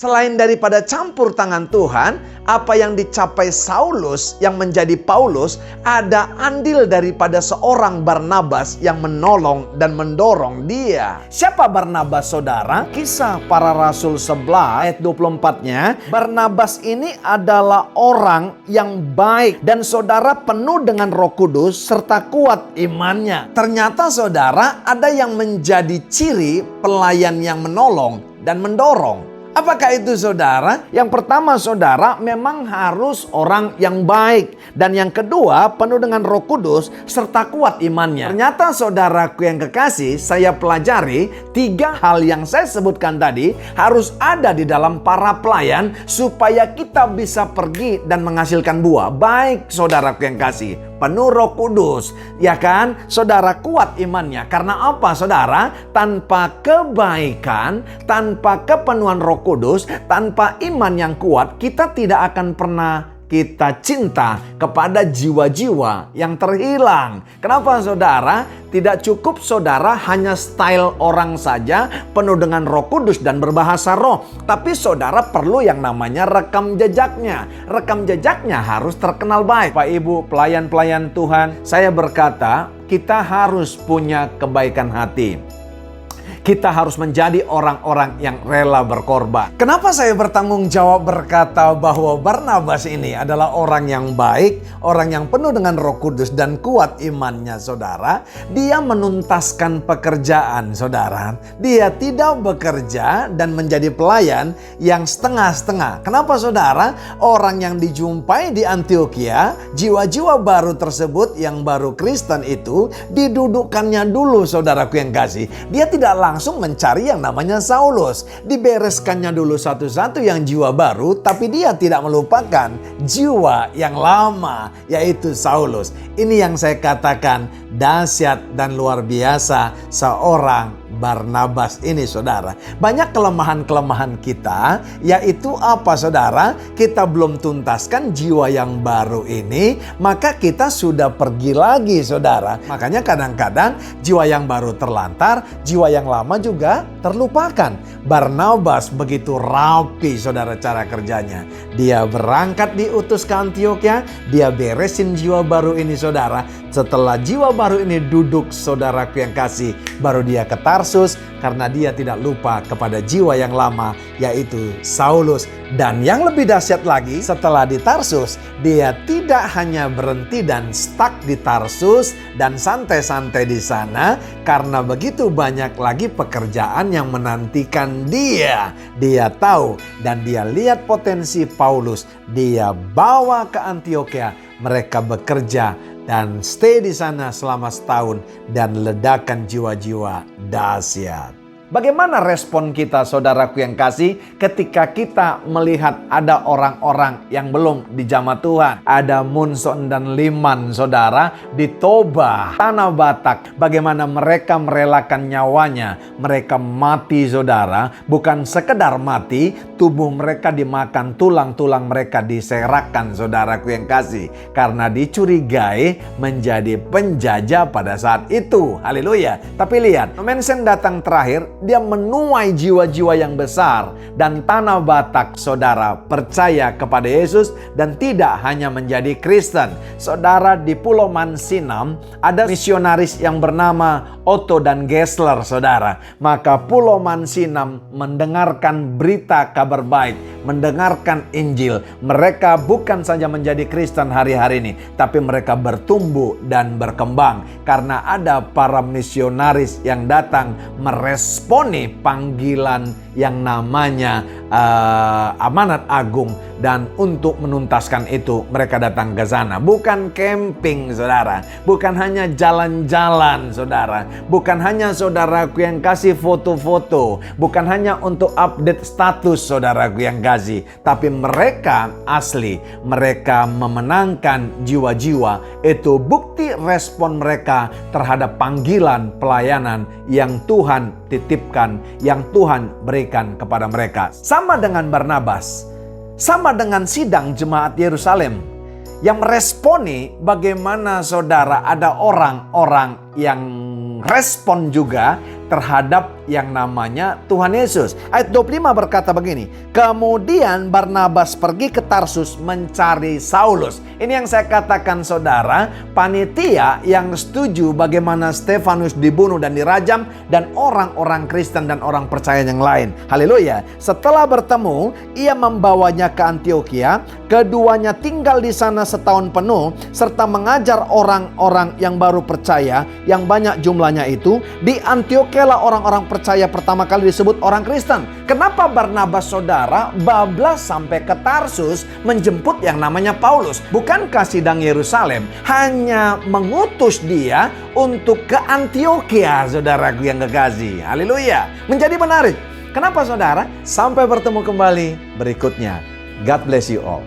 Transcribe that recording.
Selain daripada campur tangan Tuhan, apa yang dicapai Saulus yang menjadi Paulus, ada andil daripada seorang Barnabas yang menolong dan mendorong dia. Siapa Barnabas, saudara? Kisah Para Rasul 11 ayat 24-nya, Barnabas ini adalah orang yang baik dan saudara penuh dengan Roh Kudus serta kuat imannya. Ternyata saudara, ada yang menjadi ciri pelayan yang menolong dan mendorong. Apakah itu saudara? Yang pertama saudara, memang harus orang yang baik. Dan yang kedua, penuh dengan Roh Kudus serta kuat imannya. Ternyata saudaraku yang kekasih, saya pelajari 3 hal yang saya sebutkan tadi harus ada di dalam para pelayan supaya kita bisa pergi dan menghasilkan buah. Baik saudaraku yang kasih, penuh Roh Kudus, ya kan? Saudara kuat imannya. Karena apa saudara? Tanpa kebaikan, tanpa kepenuhan Roh Kudus, tanpa iman yang kuat, kita tidak akan pernah kita cinta kepada jiwa-jiwa yang terhilang. Kenapa saudara? Tidak cukup saudara hanya style orang saja penuh dengan Roh Kudus dan berbahasa roh. Tapi saudara perlu yang namanya rekam jejaknya. Rekam jejaknya harus terkenal baik. Pak Ibu, pelayan-pelayan Tuhan, saya berkata kita harus punya kebaikan hati. Kita harus menjadi orang-orang yang rela berkorban. Kenapa saya bertanggung jawab berkata bahwa Barnabas ini adalah orang yang baik, orang yang penuh dengan Roh Kudus dan kuat imannya saudara? Dia menuntaskan pekerjaan saudara. Dia tidak bekerja dan menjadi pelayan yang setengah-setengah. Kenapa saudara? Orang yang dijumpai di Antioquia, jiwa-jiwa baru tersebut yang baru Kristen itu didudukkannya dulu saudaraku yang kasih. Dia tidak langsung mencari yang namanya Saulus. Dibereskannya dulu satu-satu yang jiwa baru, tapi dia tidak melupakan jiwa yang lama, yaitu Saulus. Ini yang saya katakan dahsyat dan luar biasa seorang Barnabas ini saudara. Banyak kelemahan-kelemahan kita, yaitu apa saudara? Kita belum tuntaskan jiwa yang baru ini, maka kita sudah pergi lagi saudara. Makanya kadang-kadang jiwa yang baru terlantar, jiwa yang lama juga terlupakan. Barnabas begitu rapi saudara cara kerjanya. Dia berangkat diutus ke Antioquia, dia beresin jiwa baru ini saudara. Setelah jiwa baru ini duduk saudaraku yang kasih, baru dia ke Tarsus karena dia tidak lupa kepada jiwa yang lama, yaitu Saulus. Dan yang lebih dahsyat lagi, setelah di Tarsus, dia tidak hanya berhenti dan stuck di Tarsus dan santai-santai di sana, karena begitu banyak lagi pekerjaan yang menantikan dia. Dia tahu dan dia lihat potensi Paulus. Dia bawa ke Antioquia, mereka bekerja dan stay di sana selama setahun dan ledakan jiwa-jiwa dahsyat. Bagaimana respon kita saudaraku yang kasih ketika kita melihat ada orang-orang yang belum dijamah Tuhan? Ada Munson dan Liman saudara di Toba, Tanah Batak. Bagaimana mereka merelakan nyawanya. Mereka mati saudara. Bukan sekedar mati, tubuh mereka dimakan, tulang-tulang mereka diserakkan saudaraku yang kasih. Karena dicurigai menjadi penjajah pada saat itu. Haleluya. Tapi lihat, Mensen datang terakhir. Dia menuai jiwa-jiwa yang besar. Dan Tanah Batak saudara percaya kepada Yesus dan tidak hanya menjadi Kristen. Saudara, di Pulau Mansinam ada misionaris yang bernama Otto dan Gessler saudara. Maka Pulau Mansinam mendengarkan berita kabar baik, mendengarkan Injil. Mereka bukan saja menjadi Kristen hari-hari ini, tapi mereka bertumbuh dan berkembang karena ada para misionaris yang datang meresponi panggilan yang namanya amanat agung. Dan untuk menuntaskan itu mereka datang ke sana. Bukan camping saudara, bukan hanya jalan-jalan saudara, bukan hanya saudaraku yang kasih foto-foto, bukan hanya untuk update status saudaraku yang kasih, tapi mereka asli, mereka memenangkan jiwa-jiwa. Itu bukti respon mereka terhadap panggilan pelayanan yang Tuhan titipkan, yang Tuhan berikan kepada mereka. Sama dengan Barnabas, sama dengan sidang jemaat Yerusalem yang meresponi bagaimana saudara ada orang-orang yang respon juga terhadap yang namanya Tuhan Yesus. Ayat 25 berkata begini, kemudian Barnabas pergi ke Tarsus mencari Saulus. Ini yang saya katakan saudara, panitia yang setuju bagaimana Stefanus dibunuh dan dirajam, dan orang-orang Kristen dan orang percaya yang lain. Haleluya. Setelah bertemu, ia membawanya ke Antiokhia. Keduanya tinggal di sana setahun penuh, serta mengajar orang-orang yang baru percaya, yang banyak jumlahnya itu. Di Antiokhia lah orang-orang percaya pertama kali disebut orang Kristen. Kenapa Barnabas saudara bablas sampai ke Tarsus menjemput yang namanya Paulus? Bukankah sidang Yerusalem hanya mengutus dia untuk ke Antiokhia, saudaraku yang kekasih? Haleluya. Menjadi menarik. Kenapa saudara? Sampai bertemu kembali berikutnya. God bless you all.